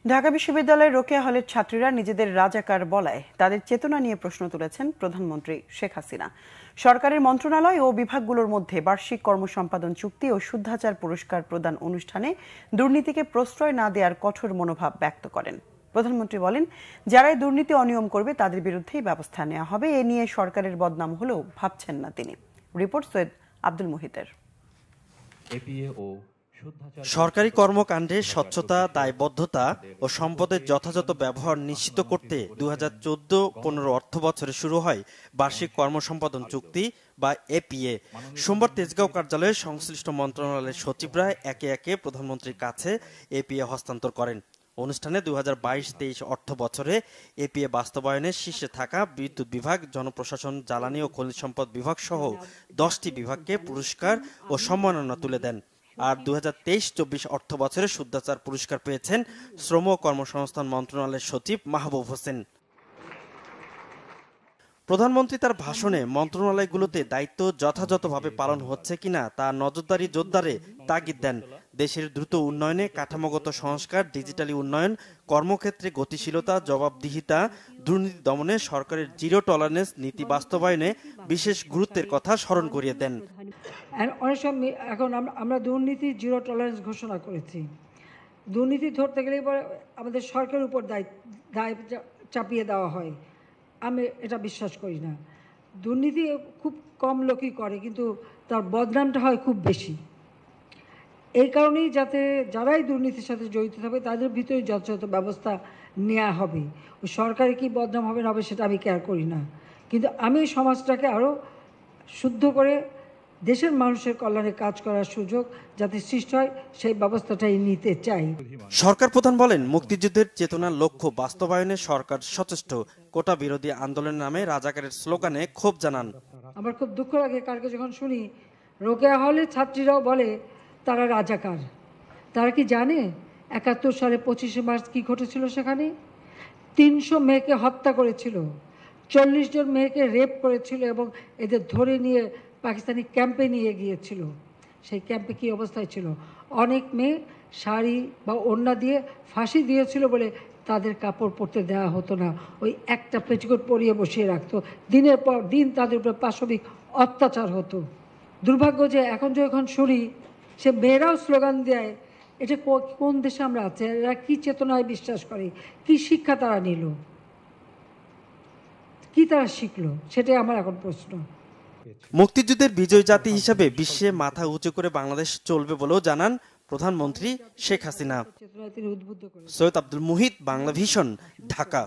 ঢাকা বিশ্ববিদ্যালয়ের রোকেয়া হলের ছাত্রীরা নিজেদের রাজাকার বলায় তাদের চেতনা নিয়ে প্রশ্ন তুলেছেন প্রধানমন্ত্রী শেখ হাসিনা। সরকারের মন্ত্রণালয় ও বিভাগগুলোর মধ্যে বার্ষিক কর্মসম্পাদন চুক্তি ও শুদ্ধাচার পুরস্কার প্রদান অনুষ্ঠানে দুর্নীতিকে প্রশ্রয় না দেওয়ার কঠোর মনোভাব ব্যক্ত করেন। প্রধানমন্ত্রী বলেন, যারাই দুর্নীতি অনিয়ম করবে তাদের বিরুদ্ধেই ব্যবস্থা নেওয়া হবে। এ নিয়ে সরকারের বদনাম হলেও ভাবছেন না তিনি। রিপোর্ট সৈয়দ আব্দুল মুহিতের। সরকারি কর্মকাণ্ডে স্বচ্ছতা, দায়বদ্ধতা ও সম্পদের যথাযথ ব্যবহার নিশ্চিত করতে 2014-15 অর্থবছরে শুরু হয় বার্ষিক কর্মসম্পাদন চুক্তি বা এপিএ। সোমবার তেজগাঁও কার্যালয়ে সংশ্লিষ্ট মন্ত্রণালয়ের সচিবরা একে একে প্রধানমন্ত্রীর কাছে এপিএ হস্তান্তর করেন। অনুষ্ঠানে 2022-23 অর্থ বছরে এপিএ বাস্তবায়নে শীর্ষে থাকা বিদ্যুৎ বিভাগ, জনপ্রশাসন, জ্বালানি ও খনিজ সম্পদ বিভাগ সহ 10টি বিভাগকে পুরস্কার ও সম্মাননা তুলে দেন। আর 2023-24 অর্থ বছরে শুদ্ধাচার পুরস্কার পেয়েছেন শ্রম ও কর্মসংস্থান মন্ত্রণালয়ের সচিব মাহবুব হোসেন। প্রধানমন্ত্রী তার ভাষণে মন্ত্রণালয়গুলোতে দায়িত্ব যথাযথভাবে পালন হচ্ছে কিনা তা নজরদারি জোরদারে তাগিদ দেন। দেশের দ্রুত উন্নয়নে কাঠামোগত সংস্কার, ডিজিটালি উন্নয়ন, কর্মক্ষেত্রে গতিশীলতা, জবাবদিহিতা, দুর্নীতি দমনে সরকারের জিরো টলারেন্স নীতি বাস্তবায়নে বিশেষ গুরুত্বের কথা স্মরণ করিয়ে দেন। অনেক সময় এখন আমরা দুর্নীতি জিরো টলারেন্স ঘোষণা করেছি। দুর্নীতি ধরতে গেলে আমাদের সরকারের উপর দায় চাপিয়ে দেওয়া হয়। আমি এটা বিশ্বাস করি না। দুর্নীতি খুব কম লোকই করে, কিন্তু তার বদনামটা হয় খুব বেশি। এই কারণেই যাতে যারাই দুর্নীতির সাথে জড়িত থাকবে তাদের ভিতরে যথাযথ ব্যবস্থা নেওয়া হবে। ওই সরকারে কি বদনাম হবে না হবে সেটা আমি কেয়ার করি না, কিন্তু আমি সমাজটাকে আরও শুদ্ধ করে দেশের মানুষের কল্যাণে কাজ করার সুযোগ যাতে সৃষ্টি হয় সেই ব্যবস্থাটাই নিতে চাই। সরকার প্রধান বলেন, মুক্তিযুদ্ধের চেতনার লক্ষ্য বাস্তবায়নে সরকার সচেষ্ট। কোটা বিরোধী আন্দোলনের নামে রাজাকারের স্লোগানে ক্ষোভ জানান। আমার খুব দুঃখ লাগে কালকে যখন শুনি রোকেয়া হলের ছাত্রীরাও বলে তারা রাজাকার। তারা কি জানে 71 সালে 25শে মার্চ কি ঘটেছিল? সেখানে 300 মেয়েকে হত্যা করেছিল, 40 জন মেয়েকে রেপ করেছিল এবং এদের ধরে নিয়ে পাকিস্তানি ক্যাম্পে নিয়ে গিয়েছিল। সেই ক্যাম্পে কি অবস্থায় ছিল? অনেক মেয়ে শাড়ি বা ওড়না দিয়ে ফাঁসি দিয়েছিল বলে তাদের কাপড় পরতে দেওয়া হতো না, ওই একটা পেটিকোট পরিয়ে বসিয়ে রাখতো। দিনের পর দিন তাদের উপরে পাশবিক অত্যাচার হতো। দুর্ভাগ্য যে এখন যখন শুনি সে মেয়েরাও স্লোগান দেয়, এটা কোন দেশে আমরা আছি? এরা কি চেতনায় বিশ্বাস করে? কি শিক্ষা তারা নিল? কি তারা শিখলো? সেটাই আমার এখন প্রশ্ন। মুক্তিযুদ্ধের বিজয় জাতি হিসেবে বিশ্বে মাথা উঁচু করে বাংলাদেশ চলবে বলেও জানান প্রধানমন্ত্রী শেখ হাসিনা। সৈয়দ আব্দুল মুহিত, বাংলা ভিশন, ঢাকা।